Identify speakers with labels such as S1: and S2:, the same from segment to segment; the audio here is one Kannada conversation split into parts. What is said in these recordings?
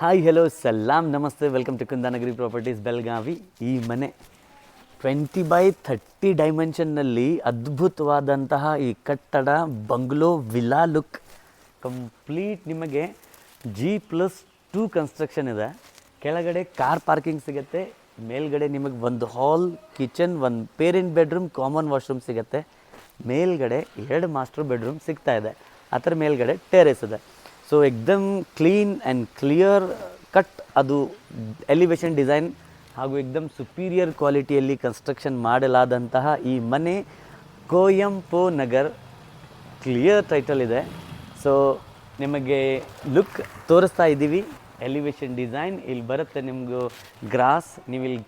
S1: ಹಾಯ್ ಹೆಲೋ ಸಲಾಂ ನಮಸ್ತೆ welcome to Kundanagari properties Belagavi. ಈ ಮನೆ 20x30 ಡೈಮೆನ್ಷನ್ನಲ್ಲಿ ಅದ್ಭುತವಾದಂತಹ ಈ ಕಟ್ಟಡ ಬಂಗ್ಲೋ ವಿಲಾ ಲುಕ್ ಕಂಪ್ಲೀಟ್ ನಿಮಗೆ G+2 ಕನ್ಸ್ಟ್ರಕ್ಷನ್ ಇದೆ. ಕೆಳಗಡೆ ಕಾರ್ ಪಾರ್ಕಿಂಗ್ ಸಿಗುತ್ತೆ, ಮೇಲ್ಗಡೆ ನಿಮಗೆ ಒಂದು ಹಾಲ್, ಕಿಚನ್, ಒಂದು ಪೇರೆಂಟ್ ಬೆಡ್ರೂಮ್, ಕಾಮನ್ ವಾಶ್ರೂಮ್ ಸಿಗುತ್ತೆ. ಮೇಲ್ಗಡೆ 2 ಮಾಸ್ಟರ್ ಬೆಡ್ರೂಮ್ ಸಿಗ್ತಾ ಇದೆ. ಅದರ ಮೇಲ್ಗಡೆ ಟೆರೇಸ್ ಇದೆ. ಸೊ ಎಕ್ದಮ್ ಕ್ಲೀನ್ ಆ್ಯಂಡ್ ಕ್ಲಿಯರ್ ಕಟ್, ಅದು ಎಲಿವೇಶನ್ ಡಿಸೈನ್ ಹಾಗೂ ಎಕ್ದಮ್ ಸುಪೀರಿಯರ್ ಕ್ವಾಲಿಟಿಯಲ್ಲಿ ಕನ್ಸ್ಟ್ರಕ್ಷನ್ ಮಾಡಲಾದಂತಹ ಈ ಮನೆ ಕೋಯಂಪೋ ನಗರ್, ಕ್ಲಿಯರ್ ಟೈಟಲ್ ಇದೆ. ಸೊ ನಿಮಗೆ ಲುಕ್ ತೋರಿಸ್ತಾ ಇದ್ದೀವಿ. ಎಲಿವೇಶನ್ ಡಿಸೈನ್ ಇಲ್ಲಿ ಬರುತ್ತೆ, ನಿಮಗೂ ಗ್ರಾಸ್, ನೀವು ಇಲ್ಲಿ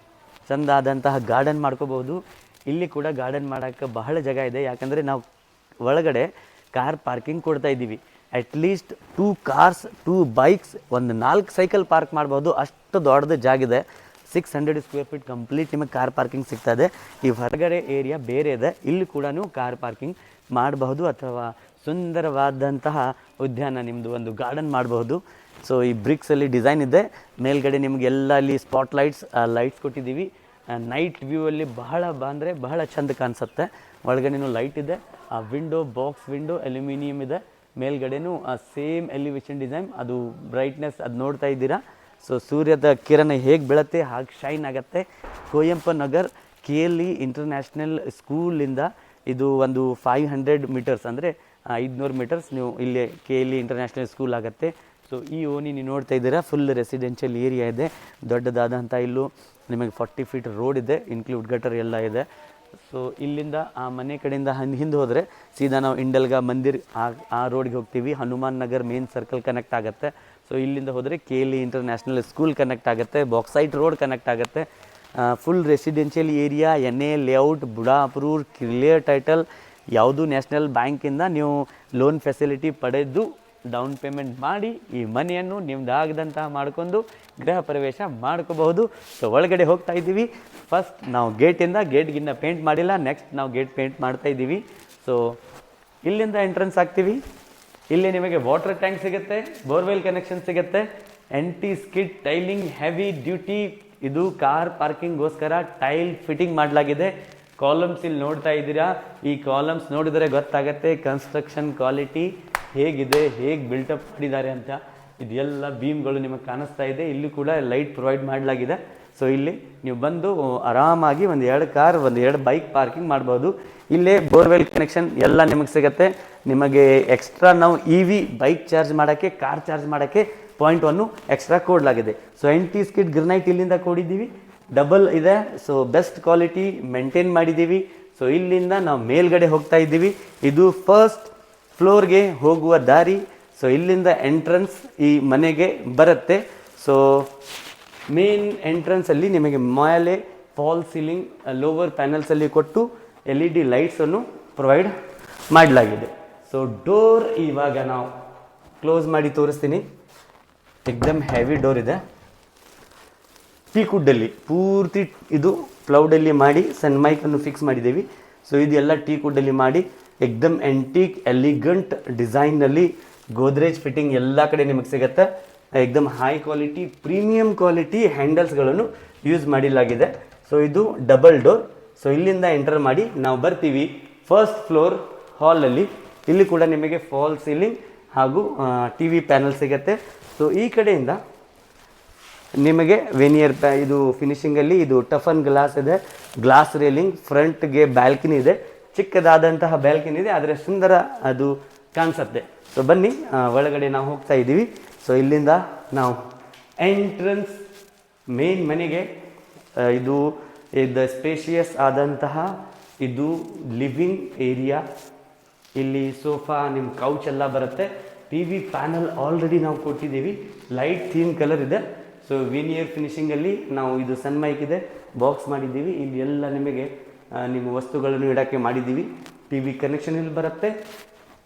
S1: ಚೆಂದಾದಂತಹ ಗಾರ್ಡನ್ ಮಾಡ್ಕೋಬೋದು. ಇಲ್ಲಿ ಕೂಡ ಗಾರ್ಡನ್ ಮಾಡೋಕ್ಕೆ ಬಹಳ ಜಾಗ ಇದೆ, ಯಾಕಂದರೆ ನಾವು ಒಳಗಡೆ ಕಾರ್ ಪಾರ್ಕಿಂಗ್ ಕೊಡ್ತಾ ಇದ್ದೀವಿ. ಅಟ್ಲೀಸ್ಟ್ 2 ಕಾರ್ಸ್, 2 ಬೈಕ್ಸ್, ಒಂದು 4 ಸೈಕಲ್ ಪಾರ್ಕ್ ಮಾಡ್ಬೋದು, ಅಷ್ಟು ದೊಡ್ಡದು ಜಾಗಿದೆ. 600 ಸ್ಕ್ವೇರ್ ಫೀಟ್ ಕಂಪ್ಲೀಟ್ ನಿಮಗೆ ಕಾರ್ ಪಾರ್ಕಿಂಗ್ ಸಿಗ್ತದೆ. ಈ ಹೊರಗಡೆ ಏರಿಯಾ ಬೇರೆ ಇದೆ, ಇಲ್ಲಿ ಕೂಡ ಕಾರ್ ಪಾರ್ಕಿಂಗ್ ಮಾಡಬಹುದು ಅಥವಾ ಸುಂದರವಾದಂತಹ ಉದ್ಯಾನ, ನಿಮ್ಮದು ಒಂದು ಗಾರ್ಡನ್ ಮಾಡಬಹುದು. ಸೊ ಈ ಬ್ರಿಕ್ಸಲ್ಲಿ ಡಿಸೈನ್ ಇದೆ. ಮೇಲ್ಗಡೆ ನಿಮಗೆಲ್ಲ ಅಲ್ಲಿ ಸ್ಪಾಟ್ ಲೈಟ್ಸ್ ಕೊಟ್ಟಿದ್ದೀವಿ. ನೈಟ್ ವ್ಯೂ ಅಲ್ಲಿ ಬಹಳ ಚಂದ ಕಾಣಿಸುತ್ತೆ. ಒಳಗಡೆನೂ ಲೈಟ್ ಇದೆ. ಆ ವಿಂಡೋ, ಬಾಕ್ಸ್ ವಿಂಡೋ ಅಲ್ಯೂಮಿನಿಯಂ ಇದೆ. ಮೇಲ್ಗಡೆನೂ ಸೇಮ್ ಎಲಿವೇಶನ್ ಡಿಸೈನ್, ಅದು ಬ್ರೈಟ್ನೆಸ್ ಅದು ನೋಡ್ತಾ ಇದ್ದೀರಾ. ಸೊ ಸೂರ್ಯದ ಕಿರಣ ಹೇಗೆ ಬೀಳುತ್ತೆ ಹಾಗೆ ಶೈನ್ ಆಗುತ್ತೆ. ಕೋಯಂಪೋ ನಗರ್ KLE ಇಂಟರ್ನ್ಯಾಷನಲ್ ಸ್ಕೂಲಿಂದ ಇದು ಒಂದು 500 ಮೀಟರ್ಸ್, ಅಂದರೆ 500 ಮೀಟರ್ಸ್ ನೀವು ಇಲ್ಲೇ KLE ಇಂಟರ್ನ್ಯಾಷನಲ್ ಸ್ಕೂಲ್ ಆಗುತ್ತೆ. ಸೊ ಈ ಓಣಿ ನೀವು ನೋಡ್ತಾ ಇದ್ದೀರಾ, ಫುಲ್ ರೆಸಿಡೆನ್ಷಿಯಲ್ ಏರಿಯಾ ಇದೆ. ದೊಡ್ಡದಾದಂಥ ಇಲ್ಲೂ ನಿಮಗೆ 40 ಫೀಟ್ ರೋಡ್ ಇದೆ, ಇನ್ಕ್ಲೂಡ್ ಗಟರ್ ಎಲ್ಲ ಇದೆ. ಸೊ ಇಲ್ಲಿಂದ ಆ ಮನೆ ಕಡೆಯಿಂದ ಹಿಂದೆ ಹೋದರೆ ಸೀದಾ ನಾವು ಇಂಡಲ್ಗಾ ಮಂದಿರ್ ಆ ರೋಡ್ಗೆ ಹೋಗ್ತೀವಿ. Hanuman Nagar main circle connect ಆಗುತ್ತೆ. ಸೊ ಇಲ್ಲಿಂದ ಹೋದರೆ KLE ಇಂಟರ್ನ್ಯಾಷನಲ್ ಸ್ಕೂಲ್ ಕನೆಕ್ಟ್ ಆಗುತ್ತೆ, ಬಾಕ್ಸೈಟ್ ರೋಡ್ ಕನೆಕ್ಟ್ ಆಗುತ್ತೆ. Full residential area, NA layout, BUDA approved, clear title. ಯಾವುದು ನ್ಯಾಷನಲ್ ಬ್ಯಾಂಕಿಂದ ನೀವು ಲೋನ್ ಫೆಸಿಲಿಟಿ ಪಡೆದು ಡೌನ್ ಪೇಮೆಂಟ್ ಮಾಡಿ ಈ ಮನೆಯನ್ನು ನಿಮ್ದಾಗದಂತಹ ಮಾಡ್ಕೊಂಡು ಗೃಹ ಪ್ರವೇಶ ಮಾಡ್ಕೋಬಹುದು. ಸೊ ಒಳಗಡೆ ಹೋಗ್ತಾ ಇದ್ದೀವಿ. ಫಸ್ಟ್ ನಾವು ಗೇಟ್ಗಿನ್ನ ಪೇಂಟ್ ಮಾಡಿಲ್ಲ, ನೆಕ್ಸ್ಟ್ ನಾವು ಗೇಟ್ ಪೇಂಟ್ ಮಾಡ್ತಾ ಇದ್ದೀವಿ. ಸೊ ಇಲ್ಲಿಂದ ಎಂಟ್ರೆನ್ಸ್ ಆಗ್ತೀವಿ. ಇಲ್ಲಿ ನಿಮಗೆ ವಾಟರ್ ಟ್ಯಾಂಕ್ ಸಿಗುತ್ತೆ, ಬೋರ್ವೆಲ್ ಕನೆಕ್ಷನ್ ಸಿಗುತ್ತೆ, ಎಂಟಿ ಸ್ಕಿಡ್ ಟೈಲಿಂಗ್, ಹೆವಿ ಡ್ಯೂಟಿ. ಇದು ಕಾರ್ ಪಾರ್ಕಿಂಗ್ಗೋಸ್ಕರ ಟೈಲ್ ಫಿಟ್ಟಿಂಗ್ ಮಾಡಲಾಗಿದೆ. ಕಾಲಮ್ಸ್ ಇಲ್ಲಿ ನೋಡ್ತಾ ಇದ್ದೀರಾ. ಈ ಕಾಲಮ್ಸ್ ನೋಡಿದರೆ ಗೊತ್ತಾಗತ್ತೆ ಕನ್ಸ್ಟ್ರಕ್ಷನ್ ಕ್ವಾಲಿಟಿ ಹೇಗಿದೆ, ಹೇಗೆ ಬಿಲ್ಟಪ್ ಮಾಡಿದ್ದಾರೆ ಅಂತ. ಇದೆಲ್ಲ ಬೀಮ್ಗಳು ನಿಮಗೆ ಕಾಣಿಸ್ತಾ ಇದೆ. ಇಲ್ಲಿ ಕೂಡ ಲೈಟ್ ಪ್ರೊವೈಡ್ ಮಾಡಲಾಗಿದೆ. ಸೊ ಇಲ್ಲಿ ನೀವು ಬಂದು ಆರಾಮಾಗಿ ಒಂದು 2 ಕಾರ್, 1-2 ಬೈಕ್ ಪಾರ್ಕಿಂಗ್ ಮಾಡ್ಬೋದು. ಇಲ್ಲೇ ಬೋರ್ವೆಲ್ ಕನೆಕ್ಷನ್ ಎಲ್ಲ ನಿಮಗೆ ಸಿಗುತ್ತೆ. ನಿಮಗೆ ಎಕ್ಸ್ಟ್ರಾ ನಾವು EV ಬೈಕ್ ಚಾರ್ಜ್ ಮಾಡೋಕ್ಕೆ, ಕಾರ್ ಚಾರ್ಜ್ ಮಾಡೋಕ್ಕೆ 0.1 ಎಕ್ಸ್ಟ್ರಾ ಕೊಡಲಾಗಿದೆ. ಸೊ ಎಂಟಿ ಸ್ಕಿಡ್ ಗ್ರನೈಟ್ ಇಲ್ಲಿಂದ ಕೊಡಿದ್ದೀವಿ, ಡಬಲ್ ಇದೆ. ಸೊ ಬೆಸ್ಟ್ ಕ್ವಾಲಿಟಿ ಮೇಂಟೈನ್ ಮಾಡಿದ್ದೀವಿ. ಸೊ ಇಲ್ಲಿಂದ ನಾವು ಮೇಲ್ಗಡೆ ಹೋಗ್ತಾ ಇದ್ದೀವಿ. ಇದು ಫಸ್ಟ್ ಫ್ಲೋರ್ಗೆ ಹೋಗುವ ದಾರಿ. ಸೊ ಇಲ್ಲಿಂದ ಎಂಟ್ರೆನ್ಸ್ ಈ ಮನೆಗೆ ಬರುತ್ತೆ. ಸೊ ಮೇನ್ ಎಂಟ್ರೆನ್ಸಲ್ಲಿ ನಿಮಗೆ ಮೇಲೆ ಫಾಲ್ ಸೀಲಿಂಗ್, ಲೋವರ್ ಪ್ಯಾನಲ್ಸಲ್ಲಿ ಕೊಟ್ಟು LED ಲೈಟ್ಸನ್ನು ಪ್ರೊವೈಡ್ ಮಾಡಲಾಗಿದೆ. ಸೊ ಡೋರ್ ಇವಾಗ ನಾವು ಕ್ಲೋಸ್ ಮಾಡಿ ತೋರಿಸ್ತೀನಿ. ಎಕ್ದಮ್ ಹೆವಿ ಡೋರ್ ಇದೆ. ಟೀಕುಡ್ಡಲ್ಲಿ ಪೂರ್ತಿ ಇದು ಪ್ಲೌಡಲ್ಲಿ ಮಾಡಿ ಸನ್ಮೈಕನ್ನು ಫಿಕ್ಸ್ ಮಾಡಿದ್ದೀವಿ. ಸೊ ಇದೆಲ್ಲ ಟೀಕುಡ್ಡಲ್ಲಿ ಮಾಡಿ ಎಕ್ದಮ್ ಎಂಟೀಕ್ ಎಲಿಗಂಟ್ ಡಿಸೈನ್ನಲ್ಲಿ ಗೋದ್ರೇಜ್ ಫಿಟ್ಟಿಂಗ್ ಎಲ್ಲ ಕಡೆ ನಿಮಗೆ ಸಿಗುತ್ತೆ. ಎಕ್ದಮ್ ಹೈ ಕ್ವಾಲಿಟಿ, ಪ್ರೀಮಿಯಂ ಕ್ವಾಲಿಟಿ ಹ್ಯಾಂಡಲ್ಸ್ಗಳನ್ನು ಯೂಸ್ ಮಾಡಿಲಾಗಿದೆ. ಸೊ ಇದು ಡಬಲ್ ಡೋರ್. ಸೊ ಇಲ್ಲಿಂದ ಎಂಟರ್ ಮಾಡಿ ನಾವು ಬರ್ತೀವಿ ಫಸ್ಟ್ ಫ್ಲೋರ್ ಹಾಲಲ್ಲಿ. ಇಲ್ಲಿ ಕೂಡ ನಿಮಗೆ ಫಾಲ್ ಸೀಲಿಂಗ್ ಹಾಗೂ TV ಪ್ಯಾನಲ್ ಸಿಗುತ್ತೆ. ಸೊ ಈ ಕಡೆಯಿಂದ ನಿಮಗೆ ವೆನಿಯರ್ ಇದು ಫಿನಿಶಿಂಗಲ್ಲಿ ಇದು ಟಫನ್ ಗ್ಲಾಸ್ ಇದೆ, ಗ್ಲಾಸ್ ರೇಲಿಂಗ್, ಫ್ರಂಟ್ಗೆ ಬ್ಯಾಲ್ಕನಿ ಇದೆ, ಚಿಕ್ಕದಾದಂತಹ ಬ್ಯಾಲ್ಕನಿ ಇದೆ, ಆದರೆ ಸುಂದರ ಅದು ಕಾಣಿಸುತ್ತೆ. ಸೊ ಬನ್ನಿ ಒಳಗಡೆ ನಾವು ಹೋಗ್ತಾ ಇದ್ದೀವಿ. ಸೊ ಇಲ್ಲಿಂದ ನಾವು ಎಂಟ್ರೆನ್ಸ್ ಮೇನ್ ಮನೆಗೆ, ಇದು ಸ್ಪೇಷಿಯಸ್ ಆದಂತಹ ಇದು ಲಿವಿಂಗ್ ಏರಿಯಾ. ಇಲ್ಲಿ ಸೋಫಾ, ನಿಮ್ಮ ಕೌಚ್ ಎಲ್ಲ ಬರುತ್ತೆ. TV ಪ್ಯಾನಲ್ ಆಲ್ರೆಡಿ ನಾವು ಕೊಟ್ಟಿದ್ದೀವಿ, ಲೈಟ್ ಥೀಮ್ ಕಲರ್ ಇದೆ. ಸೊ ವಿನಿಯರ್ ಫಿನಿಶಿಂಗಲ್ಲಿ ನಾವು ಇದು ಸನ್ಮೈಕ್ ಇದೆ, ಬಾಕ್ಸ್ ಮಾಡಿದ್ದೀವಿ. ಇಲ್ಲಿ ಎಲ್ಲ ನಿಮಗೆ ನಿಮ್ಮ ವಸ್ತುಗಳನ್ನು ಇಡೋಕ್ಕೆ ಮಾಡಿದ್ದೀವಿ. TV ಕನೆಕ್ಷನ್ ಇಲ್ಲಿ ಬರುತ್ತೆ.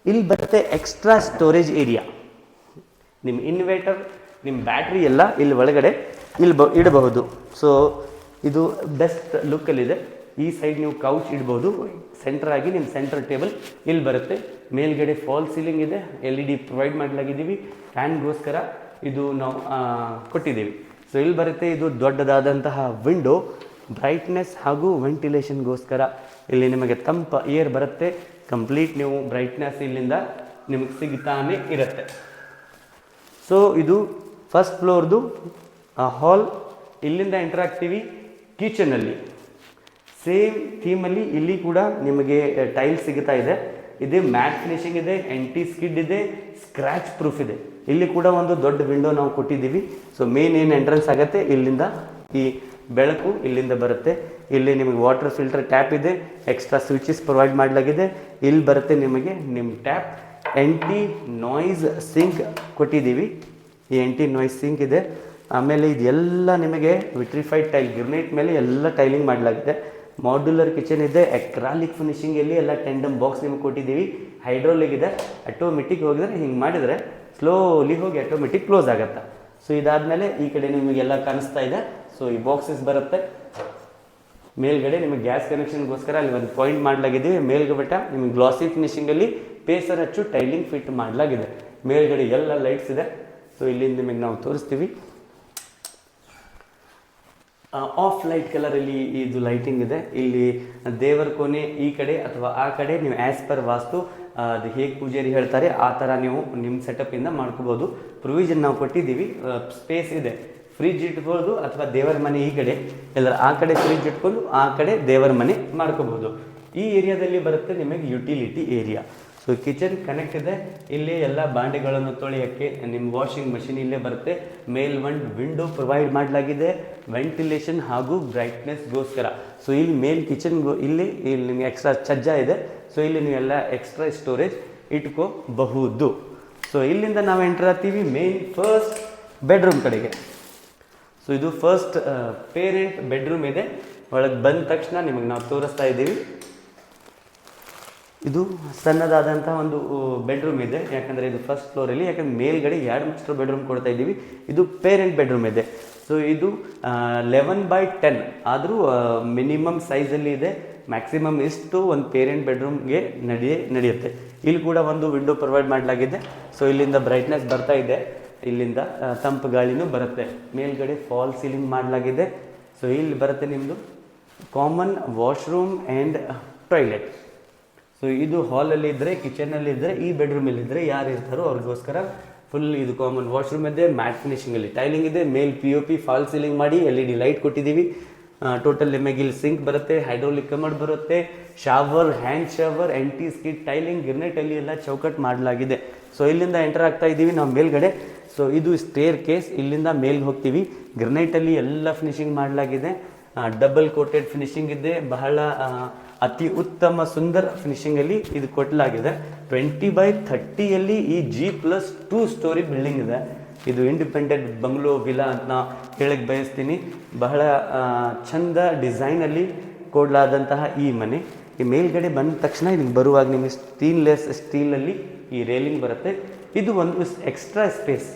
S1: ಎಕ್ಸ್ಟ್ರಾ ಸ್ಟೋರೇಜ್ ಏರಿಯಾ, ನಿಮ್ಮ ಇನ್ವರ್ಟರ್, ನಿಮ್ಮ ಬ್ಯಾಟ್ರಿ ಎಲ್ಲ ಇಲ್ಲಿ ಒಳಗಡೆ ಇಡಬಹುದು. ಸೊ ಇದು ಬೆಸ್ಟ್ ಲುಕ್ಕಲ್ಲಿದೆ. ಈ ಸೈಡ್ ನೀವು ಕೌಚ್ ಇಡ್ಬೋದು, ಸೆಂಟರ್ ಆಗಿ ನಿಮ್ಮ ಸೆಂಟರ್ ಟೇಬಲ್ ಇಲ್ಲಿ ಬರುತ್ತೆ. ಮೇಲ್ಗಡೆ ಫಾಲ್ ಸೀಲಿಂಗ್ ಇದೆ, LED ಪ್ರೊವೈಡ್ ಮಾಡಲಾಗಿದ್ದೀವಿ. ಫ್ಯಾನ್ಗೋಸ್ಕರ ಇದು ನಾವು ಕೊಟ್ಟಿದ್ದೀವಿ. ಸೊ ಇಲ್ಲಿ ಬರುತ್ತೆ, ಇದು ದೊಡ್ಡದಾದಂತಹ ವಿಂಡೋ, ಬ್ರೈಟ್ನೆಸ್ ಹಾಗೂ ವೆಂಟಿಲೇಷನ್ಗೋಸ್ಕರ. ಇಲ್ಲಿ ನಿಮಗೆ ತಂಪ ಏರ್ ಬರುತ್ತೆ. ಕಂಪ್ಲೀಟ್ ನೀವು ಬ್ರೈಟ್ನೆಸ್ ಇಲ್ಲಿಂದ ನಿಮಗೆ ಸಿಗ್ತಾನೆ ಇರುತ್ತೆ. ಸೊ ಇದು ಫಸ್ಟ್ ಫ್ಲೋರ್ದು ಹಾಲ್. ಇಲ್ಲಿಂದ ಎಂಟರ್ ಆಗ್ತೀವಿ ಕಿಚನಲ್ಲಿ. ಸೇಮ್ ಥೀಮಲ್ಲಿ ಇಲ್ಲಿ ಕೂಡ ನಿಮಗೆ ಟೈಲ್ಸ್ ಸಿಗ್ತಾ ಇದೆ. ಇದೆ ಮ್ಯಾಟ್ ಫಿನಿಶಿಂಗ್ ಇದೆ, ಆಂಟಿ ಸ್ಕಿಡ್ ಇದೆ, ಸ್ಕ್ರ್ಯಾಚ್ ಪ್ರೂಫ್ ಇದೆ. ಇಲ್ಲಿ ಕೂಡ ಒಂದು ದೊಡ್ಡ ವಿಂಡೋ ನಾವು ಕೊಟ್ಟಿದ್ದೀವಿ. ಸೊ ಮೇನ್ ಏನು ಎಂಟ್ರೆನ್ಸ್ ಆಗುತ್ತೆ ಇಲ್ಲಿಂದ, ಈ ಬೆಳಕು ಇಲ್ಲಿಂದ ಬರುತ್ತೆ. ಇಲ್ಲಿ ನಿಮಗೆ ವಾಟರ್ ಫಿಲ್ಟರ್ ಟ್ಯಾಪ್ ಇದೆ, ಎಕ್ಸ್ಟ್ರಾ ಸ್ವಿಚಸ್ ಪ್ರೊವೈಡ್ ಮಾಡಲಾಗಿದೆ. ಇಲ್ಲಿ ಬರುತ್ತೆ ನಿಮಗೆ ನಿಮ್ಮ ಟ್ಯಾಪ್. ಆ್ಯಂಟಿ ನಾಯ್ಸ್ ಸಿಂಕ್ ಕೊಟ್ಟಿದ್ದೀವಿ. ಈ ಆ್ಯಂಟಿ ನಾಯ್ಸ್ ಸಿಂಕ್ ಇದೆ. ಆಮೇಲೆ ಇದೆಲ್ಲ ನಿಮಗೆ ವಿಟ್ರಿಫೈಡ್ ಟೈಲ್, ಗ್ರಿನೈಟ್ ಮೇಲೆ ಎಲ್ಲ ಟೈಲಿಂಗ್ ಮಾಡಲಾಗಿದೆ. ಮಾಡ್ಯುಲರ್ ಕಿಚನ್ ಇದೆ, ಎಕ್ರಾಲಿಕ್ ಫಿನಿಶಿಂಗಲ್ಲಿ ಎಲ್ಲ ಟೆಂಡಮ್ ಬಾಕ್ಸ್ ನಿಮಗೆ ಕೊಟ್ಟಿದ್ದೀವಿ. ಹೈಡ್ರೋಲಿಕ್ ಇದೆ. ಆಟೋಮೆಟಿಕ್ ಹೋಗಿದ್ರೆ ಹಿಂಗೆ ಮಾಡಿದರೆ ಸ್ಲೋಲಿ ಹೋಗಿ ಆಟೋಮೆಟಿಕ್ ಕ್ಲೋಸ್ ಆಗುತ್ತೆ. ಸೊ ಇದಾದಮೇಲೆ ಈ ಕಡೆ ನಿಮಗೆಲ್ಲ ಕಾಣಿಸ್ತಾ ಇದೆ. ಸೊ ಈ ಬಾಕ್ಸಸ್ ಬರುತ್ತೆ. ಮೇಲ್ಗಡೆ ನಿಮಗೆ ಗ್ಯಾಸ್ ಕನೆಕ್ಷನ್ಗೋಸ್ಕರ ಅಲ್ಲಿ ಒಂದು ಪಾಯಿಂಟ್ ಮಾಡಲಾಗಿದ್ದೀವಿ. ಮೇಲ್ಗಡೆ ನಿಮಗೆ ಗ್ಲಾಸಿ ಫಿನಿಶಿಂಗಲ್ಲಿ ಪೇಸರ್ ಹಚ್ಚು ಟೈಲಿಂಗ್ ಫಿಟ್ ಮಾಡಲಾಗಿದೆ. ಮೇಲ್ಗಡೆ ಎಲ್ಲ ಲೈಟ್ಸ್ ಇದೆ. ಸೊ ಇಲ್ಲಿಂದ ನಿಮಗೆ ನಾವು ತೋರಿಸ್ತೀವಿ. ಆಫ್ ಲೈಟ್ ಕಲರಲ್ಲಿ ಇದು ಲೈಟಿಂಗ್ ಇದೆ. ಇಲ್ಲಿ ದೇವರ ಕೋಣೆ ಈ ಕಡೆ ಅಥವಾ ಆ ಕಡೆ ನೀವು ಆ್ಯಸ್ ಪರ್ ವಾಸ್ತು ಅದು ಹೇಗೆ ಪೂಜಾರಿ ಹೇಳ್ತಾರೆ ಆ ಥರ ನೀವು ನಿಮ್ಮ ಸೆಟಪಿಂದ ಮಾಡ್ಕೋಬೋದು. ಪ್ರೊವಿಷನ್ ನಾವು ಕೊಟ್ಟಿದ್ದೀವಿ. ಸ್ಪೇಸ್ ಇದೆ, ಫ್ರಿಜ್ ಇಟ್ಬೋದು ಅಥವಾ ದೇವರ ಮನೆ ಈ ಕಡೆ, ಎಲ್ಲರ ಆ ಕಡೆ ಫ್ರಿಜ್ ಇಟ್ಕೊಂಡು ಆ ಕಡೆ ದೇವರ ಮನೆ ಮಾಡ್ಕೋಬೋದು. ಈ ಏರಿಯಾದಲ್ಲಿ ಬರುತ್ತೆ ನಿಮಗೆ utility area. So kitchen connect ಇದೆ. ಇಲ್ಲಿ ಎಲ್ಲ ಬಾಂಡೆಗಳನ್ನು ತೊಳೆಯೋಕ್ಕೆ ನಿಮ್ಮ ವಾಷಿಂಗ್ ಮಷಿನ್ ಇಲ್ಲೇ ಬರುತ್ತೆ. ಮೇಲ್ ಒಂದು ವಿಂಡೋ ಪ್ರೊವೈಡ್ ಮಾಡಲಾಗಿದೆ ವೆಂಟಿಲೇಷನ್ ಹಾಗೂ ಬ್ರೈಟ್ನೆಸ್ಗೋಸ್ಕರ. ಸೊ ಇಲ್ಲಿ ಮೇಲ್ ಕಿಚನ್ಗೂ ಇಲ್ಲಿ ನಿಮಗೆ ಎಕ್ಸ್ಟ್ರಾ ಛಜ್ಜ ಇದೆ. ಸೊ ಇಲ್ಲಿ ನೀವೆಲ್ಲ ಎಕ್ಸ್ಟ್ರಾ ಸ್ಟೋರೇಜ್ ಇಟ್ಕೋಬಹುದು. ಸೊ ಇಲ್ಲಿಂದ ನಾವು ಎಂಟರ್ ಆಗ್ತೀವಿ ಮೇನ್ ಫಸ್ಟ್ ಬೆಡ್ರೂಮ್ ಕಡೆಗೆ. ಸೊ ಇದು ಫಸ್ಟ್ ಪೇರೆಂಟ್ ಬೆಡ್ರೂಮ್ ಇದೆ. ಒಳಗೆ ಬಂದ ತಕ್ಷಣ ನಿಮಗೆ ನಾವು ತೋರಿಸ್ತಾ ಇದ್ದೀವಿ. ಇದು ಸಣ್ಣದಾದಂಥ ಒಂದು ಬೆಡ್ರೂಮ್ ಇದೆ. ಯಾಕಂದರೆ ಇದು ಫಸ್ಟ್ ಫ್ಲೋರಲ್ಲಿ, ಯಾಕಂದರೆ ಮೇಲ್ಗಡೆ 2 ಮಾಸ್ಟರ್ ಬೆಡ್ರೂಮ್ ಕೊಡ್ತಾ ಇದ್ದೀವಿ. ಇದು ಪೇರೆಂಟ್ ಬೆಡ್ರೂಮ್ ಇದೆ. ಸೊ ಇದು 11x10 ಆದರೂ ಮಿನಿಮಮ್ ಸೈಜಲ್ಲಿ ಇದೆ. ಮ್ಯಾಕ್ಸಿಮಮ್ ಇಷ್ಟು ಒಂದು ಪೇರೆಂಟ್ ಬೆಡ್ರೂಮ್ಗೆ ನಡೆಯುತ್ತೆ. ಇಲ್ಲಿ ಕೂಡ ಒಂದು ವಿಂಡೋ ಪ್ರೊವೈಡ್ ಮಾಡಲಾಗಿದೆ. ಸೊ ಇಲ್ಲಿಂದ ಬ್ರೈಟ್ನೆಸ್ ಬರ್ತಾ ಇದೆ. ಇಲ್ಲಿಂದ ತಂಪು ಗಾಳಿನೂ ಬರುತ್ತೆ. ಮೇಲ್ಗಡೆ ಫಾಲ್ ಸೀಲಿಂಗ್ ಮಾಡಲಾಗಿದೆ. ಸೊ ಇಲ್ಲಿ ಬರುತ್ತೆ ನಿಮ್ಮದು common washroom and toilet. So ಇದು ಹಾಲಲ್ಲಿ ಇದ್ದರೆ, ಕಿಚನಲ್ಲಿ ಇದ್ದರೆ, ಈ ಬೆಡ್ರೂಮಲ್ಲಿ ಇದ್ದರೆ ಯಾರು ಇರ್ತಾರೋ ಅವ್ರಿಗೋಸ್ಕರ ಫುಲ್ ಇದು ಕಾಮನ್ ವಾಶ್ರೂಮ್ ಇದೆ. ಮ್ಯಾಟ್ ಫಿನಿಶಿಂಗಲ್ಲಿ ಟೈಲಿಂಗ್ ಇದೆ. ಮೇಲ್ POP ಫಾಲ್ ಸೀಲಿಂಗ್ ಮಾಡಿ LED ಲೈಟ್ ಕೊಟ್ಟಿದ್ದೀವಿ. ಟೋಟಲ್ ನಿಮಗೆ ಇಲ್ಲಿ ಸಿಂಕ್ ಬರುತ್ತೆ, ಹೈಡ್ರೋಲಿಕ್ ಕಮಡ್ ಬರುತ್ತೆ, ಶಾವರ್, ಹ್ಯಾಂಡ್ ಶಾವರ್, ಆ್ಯಂಟಿ ಸ್ಕಿಡ್ ಟೈಲಿಂಗ್, ಗಿರ್ನೆಟಲ್ಲಿ ಎಲ್ಲ ಚೌಕಟ್ ಮಾಡಲಾಗಿದೆ. ಸೊ ಇಲ್ಲಿಂದ ಎಂಟರ್ ಆಗ್ತಾ ಇದ್ದೀವಿ ನಾವು ಮೇಲ್ಗಡೆ. ಸೊ ಇದು ಸ್ಟೇರ್ ಕೇಸ್. ಇಲ್ಲಿಂದ ಮೇಲ್ಗೆ ಹೋಗ್ತೀವಿ. ಗ್ರನೈಟಲ್ಲಿ ಎಲ್ಲ ಫಿನಿಶಿಂಗ್ ಮಾಡಲಾಗಿದೆ. ಡಬಲ್ ಕೋಟೆಡ್ ಫಿನಿಶಿಂಗ್ ಇದೆ. ಬಹಳ ಅತಿ ಉತ್ತಮ ಸುಂದರ ಫಿನಿಶಿಂಗಲ್ಲಿ ಇದು ಕೊಟ್ಟಲಾಗಿದೆ. 20x30ಯಲ್ಲಿ ಈ G+2 ಸ್ಟೋರಿ ಬಿಲ್ಡಿಂಗ್ ಇದೆ. ಇದು ಇಂಡಿಪೆಂಡೆಂಟ್ ಬಂಗ್ಲೋ ವಿಲಾ ಅಂತ ನಾ ಹೇಳಕ್ಕೆ ಬಯಸ್ತೀನಿ. ಬಹಳ ಚಂದ ಡಿಸೈನಲ್ಲಿ ಕೊಡಲಾದಂತಹ ಈ ಮನೆ. ಈ ಮೇಲ್ಗಡೆ ಬಂದ ತಕ್ಷಣ ಇದಕ್ಕೆ ಬರುವಾಗ ನಿಮಗೆ ಸ್ಟೀಲಲ್ಲಿ ಈ ರೇಲಿಂಗ್ ಬರುತ್ತೆ. ಇದು ಒಂದು ಎಕ್ಸ್ಟ್ರಾ ಸ್ಪೇಸ್.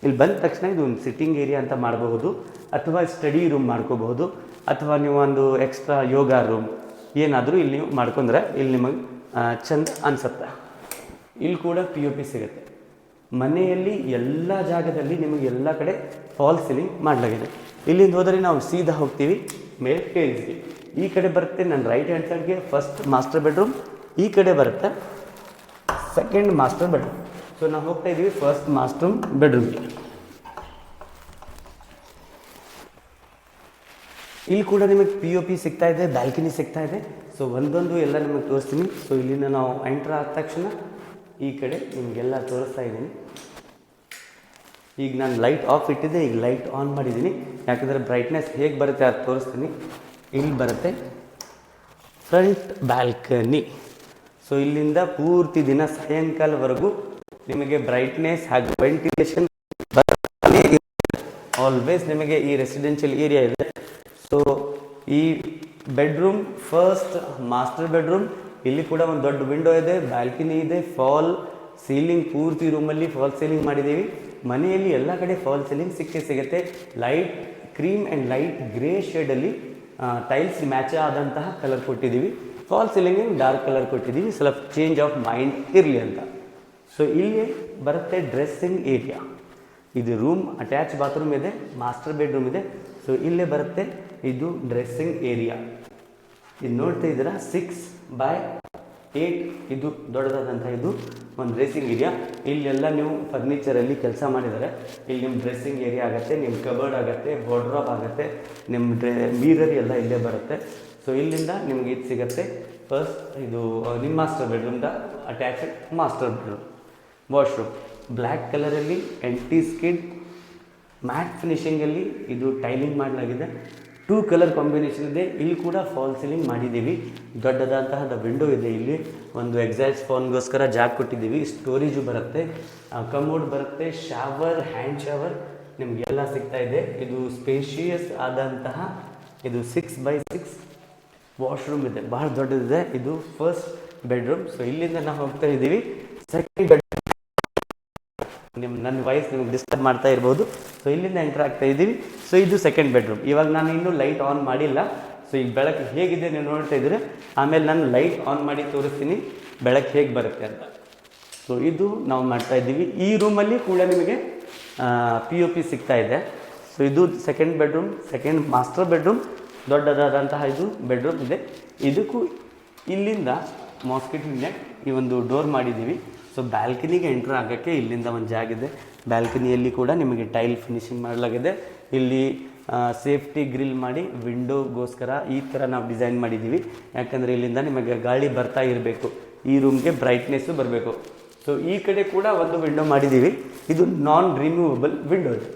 S1: ಇಲ್ಲಿ ಬಂದ ತಕ್ಷಣ ಇದು ಒಂದು ಸಿಟ್ಟಿಂಗ್ ಏರಿಯಾ ಅಂತ ಮಾಡಬಹುದು, ಅಥವಾ ಸ್ಟಡಿ ರೂಮ್ ಮಾಡ್ಕೋಬಹುದು, ಅಥವಾ ನೀವು ಒಂದು ಎಕ್ಸ್ಟ್ರಾ ಯೋಗ ರೂಮ್ ಏನಾದರೂ ಇಲ್ಲಿ ನೀವು ಮಾಡ್ಕೊಂಡ್ರೆ ಇಲ್ಲಿ ನಿಮಗೆ ಚಂದ ಅನಿಸುತ್ತೆ. ಇಲ್ಲಿ ಕೂಡ POP ಸಿಗುತ್ತೆ. ಮನೆಯಲ್ಲಿ ಎಲ್ಲ ಜಾಗದಲ್ಲಿ ನಿಮಗೆ ಎಲ್ಲ ಕಡೆ ಫಾಲ್ ಸೀಲಿಂಗ್ ಮಾಡಲಾಗಿದೆ. ಇಲ್ಲಿಂದ ಹೋದರೆ ನಾವು ಸೀದಾ ಹೋಗ್ತೀವಿ ಮೇಲೆ ಟೇಲ್ಸ್ಗೆ. ಈ ಕಡೆ ಬರುತ್ತೆ ನನ್ನ ರೈಟ್ ಹ್ಯಾಂಡ್ ಸೈಡ್ಗೆ ಫಸ್ಟ್ ಮಾಸ್ಟರ್ ಬೆಡ್ರೂಮ್, ಈ ಕಡೆ ಬರುತ್ತೆ ಸೆಕೆಂಡ್ ಮಾಸ್ಟರ್ ಬೆಡ್ರೂಮ್. ಸೊ ನಾವು ಹೋಗ್ತಾ ಇದ್ದೀವಿ ಫಸ್ಟ್ ಮಾಸ್ಟರ್ ಬೆಡ್ರೂಮ್ಗೆ. ಇಲ್ಲಿ ಕೂಡ ನಿಮಗೆ POP ಸಿಗ್ತಾ ಇದೆ, ಬ್ಯಾಲ್ಕನಿ ಸಿಗ್ತಾ ಇದೆ. ಸೊ ಒಂದೊಂದು ಎಲ್ಲ ನಿಮಗೆ ತೋರಿಸ್ತೀನಿ. ಸೊ ಇಲ್ಲಿಂದ ನಾವು ಎಂಟ್ರ್ ಆದ ತಕ್ಷಣ ಈ ಕಡೆ ನಿಮಗೆಲ್ಲ ತೋರಿಸ್ತಾ ಇದ್ದೀನಿ. ಈಗ ನಾನು ಲೈಟ್ ಆಫ್ ಇಟ್ಟಿದ್ದೆ, ಈಗ ಲೈಟ್ ಆನ್ ಮಾಡಿದ್ದೀನಿ. ಯಾಕಂದರೆ ಬ್ರೈಟ್ನೆಸ್ ಹೇಗೆ ಬರುತ್ತೆ ಅದು ತೋರಿಸ್ತೀನಿ. ಇಲ್ಲಿ ಬರುತ್ತೆ ಫ್ರಂಟ್ ಬ್ಯಾಲ್ಕನಿ. ಸೊ ಇಲ್ಲಿಂದ ಪೂರ್ತಿ ದಿನ ಸಾಯಂಕಾಲವರೆಗೂ ನಿಮಗೆ ಬ್ರೈಟ್ನೆಸ್ ಹಾಗೂ ವೆಂಟಿಲೇಷನ್ ಆಲ್ವೇಸ್ ನಿಮಗೆ ಈ ರೆಸಿಡೆನ್ಷಿಯಲ್ ಏರಿಯಾ ಇದೆ. ಸೊ ಈ ಬೆಡ್ರೂಮ್ ಫಸ್ಟ್ ಮಾಸ್ಟರ್ ಬೆಡ್ರೂಮ್. ಇಲ್ಲಿ ಕೂಡ ಒಂದು ದೊಡ್ಡ ವಿಂಡೋ ಇದೆ, ಬ್ಯಾಲ್ಕನಿ ಇದೆ, ಫಾಲ್ ಸೀಲಿಂಗ್ ಪೂರ್ತಿ ರೂಮಲ್ಲಿ ಫಾಲ್ ಸೀಲಿಂಗ್ ಮಾಡಿದ್ದೀವಿ. ಮನೆಯಲ್ಲಿ ಎಲ್ಲ ಕಡೆ ಫಾಲ್ ಸೀಲಿಂಗ್ ಸಿಗುತ್ತೆ. Light cream and light grey ಶೇಡಲ್ಲಿ ಟೈಲ್ಸ್ ಮ್ಯಾಚ್ ಆದಂತಹ ಕಲರ್ ಕೊಟ್ಟಿದ್ದೀವಿ. ಫಾಲ್ ಸೀಲಿಂಗ್ ಡಾರ್ಕ್ ಕಲರ್ ಕೊಟ್ಟಿದ್ದೀವಿ, ಸ್ವಲ್ಪ ಚೇಂಜ್ ಆಫ್ ಮೈಂಡ್ ಇರಲಿ ಅಂತ. ಸೊ ಇಲ್ಲಿ ಬರುತ್ತೆ ಡ್ರೆಸ್ಸಿಂಗ್ ಏರಿಯಾ. ಇದು ರೂಮ್ ಅಟ್ಯಾಚ್ ಬಾತ್ರೂಮ್ ಇದೆ, ಮಾಸ್ಟರ್ ಬೆಡ್ರೂಮ್ ಇದೆ. ಸೊ ಇಲ್ಲೇ ಬರುತ್ತೆ ಇದು ಡ್ರೆಸ್ಸಿಂಗ್ ಏರಿಯಾ. ಇದು ನೋಡ್ತಾ ಇದ್ದೀರಾ 6x8 ಇದು ದೊಡ್ಡದಾದಂಥ ಇದು ಒಂದು ಡ್ರೆಸ್ಸಿಂಗ್ ಏರಿಯಾ. ಇಲ್ಲೆಲ್ಲ ನೀವು ಫರ್ನಿಚರಲ್ಲಿ ಕೆಲಸ ಮಾಡಿದರೆ ಇಲ್ಲಿ ನಿಮ್ಮ ಡ್ರೆಸ್ಸಿಂಗ್ ಏರಿಯಾ ಆಗುತ್ತೆ, ನಿಮ್ಮ ಕಬರ್ಡ್ ಆಗುತ್ತೆ, ವಾರ್ಡ್ರೋಬ್ ಆಗುತ್ತೆ, ನಿಮ್ಮ ಮೀರರ್ ಎಲ್ಲ ಇಲ್ಲೇ ಬರುತ್ತೆ. ಸೊ ಇಲ್ಲಿಂದ ನಿಮ್ಗೆ ಇದು ಸಿಗುತ್ತೆ. ಫಸ್ಟ್ ಇದು ನಿಮ್ಮ ಮಾಸ್ಟರ್ ಬೆಡ್ರೂಮ್ದ attached master bedroom. Washroom black ಕಲರಲ್ಲಿ ಎಂಟಿ ಸ್ಕಿಡ್ ಮ್ಯಾಟ್ ಫಿನಿಷಿಂಗಲ್ಲಿ ಇದು ಟೈಲಿಂಗ್ ಮಾಡಲಾಗಿದೆ. 2 ಕಲರ್ ಕಾಂಬಿನೇಷನ್ ಇದೆ. ಇಲ್ಲಿ ಕೂಡ ಫಾಲ್ ಸೀಲಿಂಗ್ ಮಾಡಿದ್ದೀವಿ. ದೊಡ್ಡದಾದಂತಹ ವಿಂಡೋ ಇದೆ. ಇಲ್ಲಿ ಒಂದು ಎಕ್ಸಾಸ್ಟ್ ಫೋನ್ಗೋಸ್ಕರ ಜಾಗ ಕೊಟ್ಟಿದ್ದೀವಿ. ಸ್ಟೋರೇಜು ಬರುತ್ತೆ, ಕಮೋಡ್ ಬರುತ್ತೆ, ಶಾವರ್, ಹ್ಯಾಂಡ್ ಶಾವರ್ ನಿಮಗೆಲ್ಲ ಸಿಗ್ತಾ ಇದೆ. ಇದು ಸ್ಪೇಷಿಯಸ್ ಆದಂತಹ ಇದು 6x6 ವಾಶ್ರೂಮ್ ಇದೆ, ಬಹಳ ದೊಡ್ಡದಿದೆ. ಇದು ಫಸ್ಟ್ ಬೆಡ್ರೂಮ್. ಸೊ ಇಲ್ಲಿಂದ ನಾವು ಹೋಗ್ತಾ ಇದ್ದೀವಿ ಸೆಕೆಂಡ್ ಬೆಡ್ರೂಮ್. ನನ್ನ ವಾಯ್ಸ್ ನಿಮಗೆ ಡಿಸ್ಟರ್ಬ್ ಮಾಡ್ತಾ ಇರ್ಬೋದು. ಸೊ ಇಲ್ಲಿಂದ ಎಂಟರ್ ಆಗ್ತಾ ಇದ್ದೀವಿ. ಸೊ ಇದು ಸೆಕೆಂಡ್ ಬೆಡ್ರೂಮ್. ಇವಾಗ ನಾನು ಇನ್ನೂ ಲೈಟ್ ಆನ್ ಮಾಡಿಲ್ಲ. ಸೊ ಈಗ ಬೆಳಕು ಹೇಗಿದೆ ನೀವು ನೋಡ್ತಾ ಇದ್ದೀರಿ. ಆಮೇಲೆ ನಾನು ಲೈಟ್ ಆನ್ ಮಾಡಿ ತೋರಿಸ್ತೀನಿ ಬೆಳಕು ಹೇಗೆ ಬರುತ್ತೆ ಅಂತ. ಸೊ ಇದು ನಾವು ಮಾಡ್ತಾ ಇದ್ದೀವಿ. ಈ ರೂಮಲ್ಲಿ ಕೂಡ ನಿಮಗೆ POP ಸಿಗ್ತಾ ಇದೆ. ಸೊ ಇದು second bedroom, second master bedroom. ದೊಡ್ಡದಾದಂತಹ ಇದು ಬೆಡ್ರೂಮ್ ಇದೆ. ಇದಕ್ಕೂ ಇಲ್ಲಿಂದ ಮಾಸ್ಕಿಟೋ ನೆಟ್ ಈ ಒಂದು ಡೋರ್ ಮಾಡಿದ್ದೀವಿ. ಸೊ ಬ್ಯಾಲ್ಕನಿಗೆ ಎಂಟ್ರ್ ಆಗೋಕ್ಕೆ ಇಲ್ಲಿಂದ ಒಂದು ಜಾಗ ಇದೆ. ಬ್ಯಾಲ್ಕನಿಯಲ್ಲಿ ಕೂಡ ನಿಮಗೆ ಟೈಲ್ ಫಿನಿಶಿಂಗ್ ಮಾಡಲಾಗಿದೆ. ಇಲ್ಲಿ ಸೇಫ್ಟಿ ಗ್ರಿಲ್ ಮಾಡಿ ವಿಂಡೋಗೋಸ್ಕರ ಈ ಥರ ನಾವು ಡಿಸೈನ್ ಮಾಡಿದ್ದೀವಿ. ಯಾಕಂದರೆ ಇಲ್ಲಿಂದ ನಿಮಗೆ ಗಾಳಿ ಬರ್ತಾ ಇರಬೇಕು, ಈ ರೂಮ್ಗೆ ಬ್ರೈಟ್ನೆಸ್ಸು ಬರಬೇಕು. ಸೊ ಈ ಕಡೆ ಕೂಡ ಒಂದು ವಿಂಡೋ ಮಾಡಿದ್ದೀವಿ. ಇದು ನಾನ್ ರಿಮೂವಬಲ್ ವಿಂಡೋ ಇದೆ.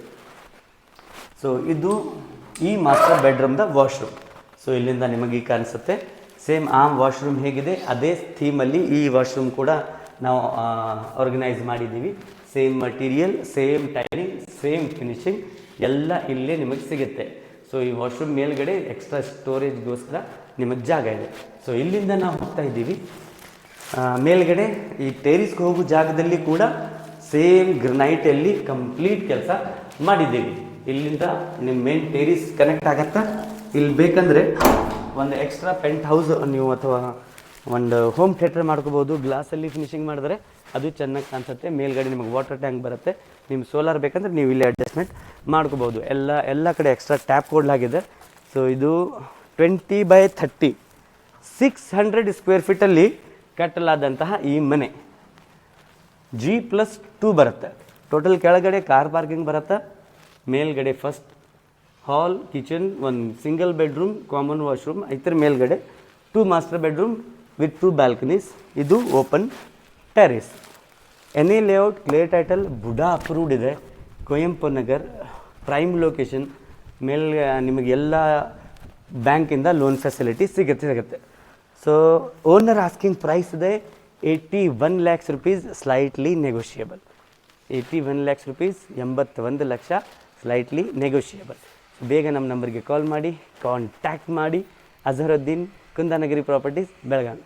S1: ಸೊ ಇದು ಈ ಮಾಸ್ಟರ್ ಬೆಡ್ರೂಮ್ದ ವಾಶ್ರೂಮ್. ಸೊ ಇಲ್ಲಿಂದ ನಿಮಗೆ ಕಾಣಿಸುತ್ತೆ ಸೇಮ್ ಆ ವಾಶ್ರೂಮ್ ಹೇಗಿದೆ ಅದೇ ಥೀಮಲ್ಲಿ ಈ ವಾಶ್ರೂಮ್ ಕೂಡ ನಾವು ಆರ್ಗನೈಸ್ ಮಾಡಿದ್ದೀವಿ. Same material, same tiling, same finishing ಎಲ್ಲ ಇಲ್ಲೇ ನಿಮಗೆ ಸಿಗುತ್ತೆ. ಸೊ ಈ ವಾಶ್ರೂಮ್ ಮೇಲ್ಗಡೆ ಎಕ್ಸ್ಟ್ರಾ ಸ್ಟೋರೇಜ್ಗೋಸ್ಕರ ನಿಮಗೆ ಜಾಗ ಇದೆ. ಸೊ ಇಲ್ಲಿಂದ ನಾವು ಹೋಗ್ತಾ ಇದ್ದೀವಿ ಮೇಲ್ಗಡೆ. ಈ ಟೆರಿಸ್ಗೆ ಹೋಗೋ ಜಾಗದಲ್ಲಿ ಕೂಡ ಸೇಮ್ ಗ್ರನೈಟಲ್ಲಿ ಕಂಪ್ಲೀಟ್ ಕೆಲಸ ಮಾಡಿದ್ದೀವಿ. ಇಲ್ಲಿಂದ ನಿಮ್ಮ ಮೇನ್ ಟೆರಿಸ್ ಕನೆಕ್ಟ್ ಆಗತ್ತಾ. ಇಲ್ಲಿ ಬೇಕಂದರೆ ಒಂದು ಎಕ್ಸ್ಟ್ರಾ ಪೆಂಟ್ ಹೌಸ್ ನೀವು ಅಥವಾ ಒಂದು ಹೋಮ್ ಥಿಯೇಟರ್ ಮಾಡ್ಕೋಬೋದು. ಗ್ಲಾಸಲ್ಲಿ ಫಿನಿಶಿಂಗ್ ಮಾಡಿದ್ರೆ ಅದು ಚೆನ್ನಾಗಿ ಕಾಣಿಸುತ್ತೆ. ಮೇಲ್ಗಡೆ ನಿಮಗೆ ವಾಟರ್ ಟ್ಯಾಂಕ್ ಬರುತ್ತೆ. ನಿಮ್ಮ ಸೋಲಾರ್ ಬೇಕಂದ್ರೆ ನೀವು ಇಲ್ಲಿ ಅಡ್ಜಸ್ಟ್ಮೆಂಟ್ ಮಾಡ್ಕೋಬೋದು. ಎಲ್ಲ ಕಡೆ ಎಕ್ಸ್ಟ್ರಾ ಟ್ಯಾಪ್ ಕೊಡಲಾಗಿದೆ. ಸೊ ಇದು 20x30 600 ಸ್ಕ್ವೇರ್ ಫೀಟಲ್ಲಿ ಕಟ್ಟಲಾದಂತಹ ಈ ಮನೆ G+2 ಬರುತ್ತೆ. ಟೋಟಲ್ ಕೆಳಗಡೆ ಕಾರ್ ಪಾರ್ಕಿಂಗ್ ಬರುತ್ತೆ. ಮೇಲ್ಗಡೆ ಫಸ್ಟ್ ಹಾಲ್, ಕಿಚನ್, ಒಂದು ಸಿಂಗಲ್ ಬೆಡ್ರೂಮ್, ಕಾಮನ್ ವಾಶ್ರೂಮ್, ಇದರ ಮೇಲ್ಗಡೆ 2 ಮಾಸ್ಟರ್ ಬೆಡ್ರೂಮ್ ವಿತ್ 2 ಬ್ಯಾಲ್ಕನೀಸ್. ಇದು open terrace. NA layout, clear title, BUDA approved ಇದೆ. Kuvempu Nagar prime location. ನಿಮಗೆಲ್ಲ ಬ್ಯಾಂಕಿಂದ ಲೋನ್ ಫೆಸಿಲಿಟಿ ಸಿಗುತ್ತೆ. ಸೊ ಓನರ್ ಆಸ್ಕಿಂಗ್ ಪ್ರೈಸ್ ಇದೆ 81 lakhs rupees, slightly negotiable. 81 lakhs rupees, 81 lakh, slightly negotiable. ಬೇಗ ನಮ್ಮ ನಂಬರ್ಗೆ ಕಾಲ್ ಮಾಡಿ, ಕಾಂಟ್ಯಾಕ್ಟ್ ಮಾಡಿ. ಅಜರುದ್ದೀನ್, ಕುಂದಾನಗರಿ ಪ್ರಾಪರ್ಟೀಸ್, ಬೆಳಗಾವಿ.